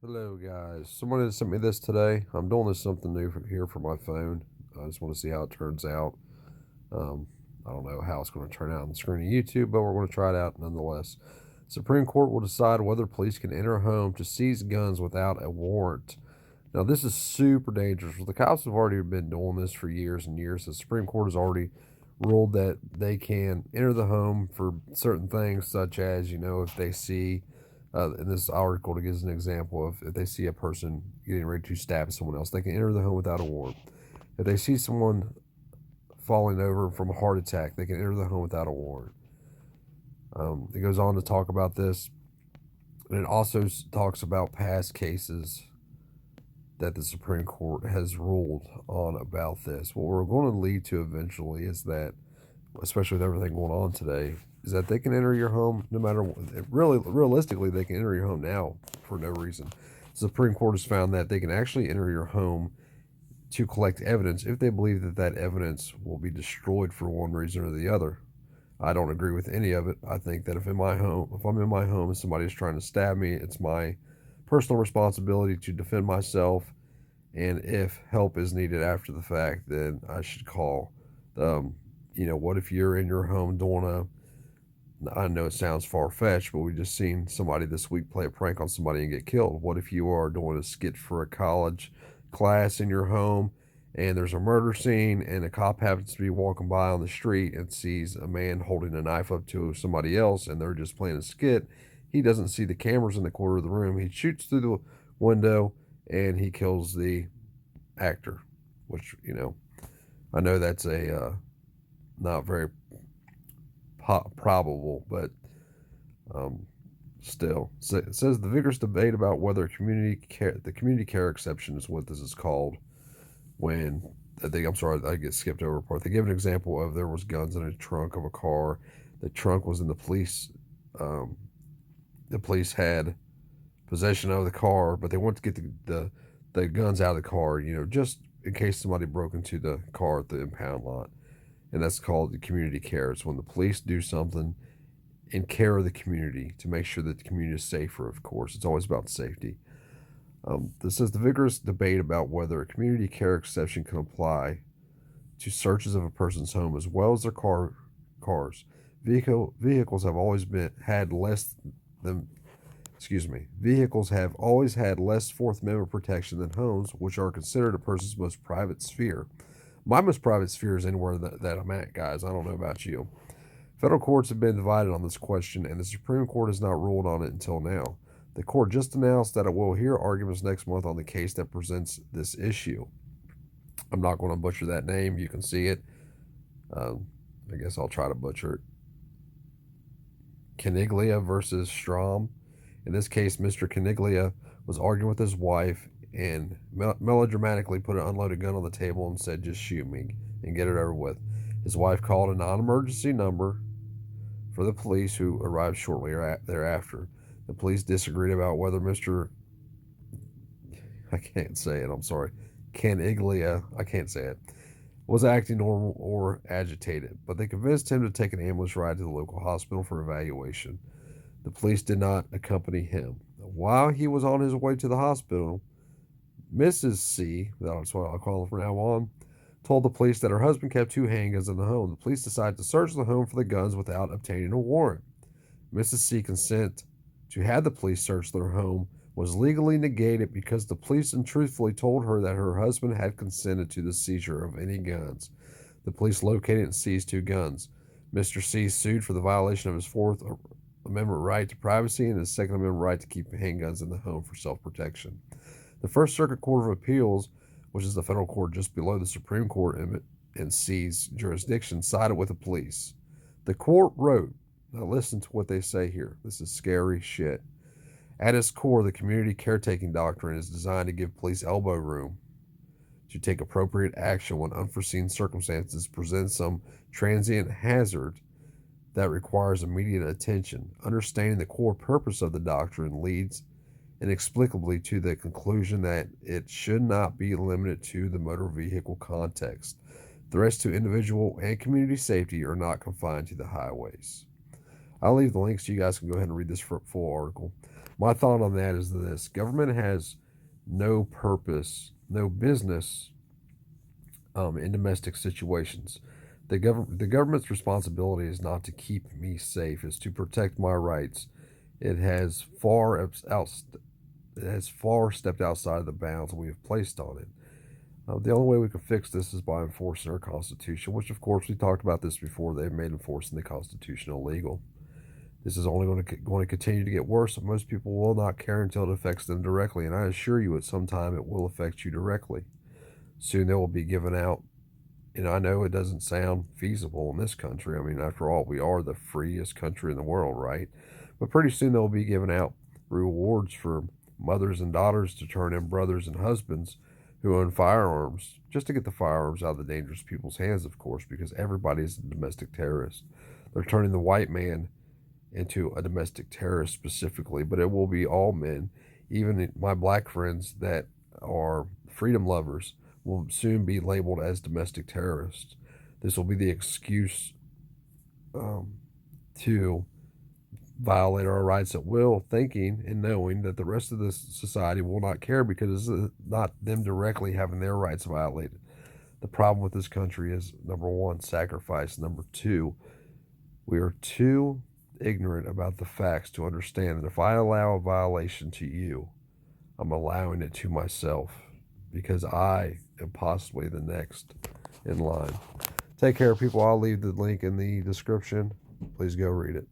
Hello, guys. Someone has sent me this today. I'm doing this something new here for my phone. I just want to see how it turns out. Um, I don't know how it's going to turn out on the screen of YouTube, but we're going to try it out nonetheless. Supreme Court will decide whether police can enter a home to seize guns without a warrant. Now, this is super dangerous. The cops have already been doing this for years and years. The Supreme Court has already ruled that they can enter the home for certain things, such as, if they see, in this article, to give an example of if they see a person getting ready to stab someone else, they can enter the home without a warrant. If they see someone falling over from a heart attack, they can enter the home without a warrant. It goes on to talk about this, and it also talks about past cases that the Supreme Court has ruled on about this. What we're going to lead to eventually is that, especially with everything going on today, is that they can enter your home no matter what. Really, realistically, they can enter your home now for no reason. The Supreme Court has found that they can actually enter your home to collect evidence if they believe that that evidence will be destroyed for one reason or the other. I don't agree with any of it. I think that if I'm in my home and somebody is trying to stab me, it's my personal responsibility to defend myself. And if help is needed after the fact, then I should call. What if you're in your home doing I know it sounds far fetched, but we just seen somebody this week play a prank on somebody and get killed. What if you are doing a skit for a college class in your home and there's a murder scene and a cop happens to be walking by on the street and sees a man holding a knife up to somebody else and they're just playing a skit? He doesn't see the cameras in the corner of the room. He shoots through the window and he kills the actor, which, I know that's a not very probable, but um, still. So it says the vigorous debate about whether the community care exception is what this is called. When I'm sorry, I get skipped over a part. They give an example of there was guns in a trunk of a car. The trunk was in the police. Um, the police had possession of the car, but they wanted to get the guns out of the car. Just in case somebody broke into the car at the impound lot, and that's called the community care. It's when the police do something in care of the community to make sure that the community is safer, of course. It's always about safety. This says the vigorous debate about whether a community care exception can apply to searches of a person's home as well as their cars. Vehicles have always been had less than vehicles have always had less Fourth Amendment protection than homes, which are considered a person's most private sphere. My most private sphere is anywhere that I'm at, guys. I don't know about you. Federal courts have been divided on this question, and the Supreme Court has not ruled on it until now. The court just announced that it will hear arguments next month on the case that presents this issue. I'm not going to butcher that name. You can see it. I guess I'll try to butcher it. Caniglia versus Strom. In this case, Mr. Caniglia was arguing with his wife and melodramatically put an unloaded gun on the table and said, "Just shoot me and get it over with." His wife called a non emergency number for the police, who arrived shortly thereafter. The police disagreed about whether Mr. I can't say it, I'm sorry, Caniglia, I can't say it, was acting normal or agitated, but they convinced him to take an ambulance ride to the local hospital for evaluation. The police did not accompany him. While he was on his way to the hospital, Mrs. C, that's what I'll call her from now on, told the police that her husband kept two handguns in the home. The police decided to search the home for the guns without obtaining a warrant. Mrs. C consent to have the police search their home was legally negated because the police untruthfully told her that her husband had consented to the seizure of any guns. The police located and seized two guns. Mr. C sued for the violation of his Fourth Amendment right to privacy and his Second Amendment right to keep handguns in the home for self-protection. The First Circuit Court of Appeals, which is the federal court just below the Supreme Court in C's jurisdiction, sided with the police. The court wrote, now listen to what they say here. This is scary shit. At its core, the community caretaking doctrine is designed to give police elbow room to take appropriate action when unforeseen circumstances present some transient hazard that requires immediate attention. Understanding the core purpose of the doctrine leads inexplicably to the conclusion that it should not be limited to the motor vehicle context. Threats to individual and community safety are not confined to the highways. I'll leave the links so you guys can go ahead and read this full article. My thought on that is this: government has no purpose, no business in domestic situations. The government's responsibility is not to keep me safe; is to protect my rights. It has it has far stepped outside of the bounds we have placed on it. The only way we can fix this is by enforcing our Constitution, which, of course, we talked about this before. They've made enforcing the Constitution illegal. This is only going to continue to get worse, and most people will not care until it affects them directly. And I assure you, at some time, it will affect you directly. Soon they will be given out. And I know it doesn't sound feasible in this country. I mean, after all, we are the freest country in the world, right? But pretty soon they'll be giving out rewards for mothers and daughters to turn in brothers and husbands who own firearms, just to get the firearms out of the dangerous people's hands, of course, because everybody is a domestic terrorist. They're turning the white man into a domestic terrorist specifically, but it will be all men. Even my black friends that are freedom lovers will soon be labeled as domestic terrorists. This will be the excuse to violate our rights at will, thinking and knowing that the rest of the society will not care because it's not them directly having their rights violated. The problem with this country is, number one, sacrifice. Number two, we are too ignorant about the facts to understand that if I allow a violation to you, I'm allowing it to myself because I am possibly the next in line. Take care, people. I'll leave the link in the description. Please go read it.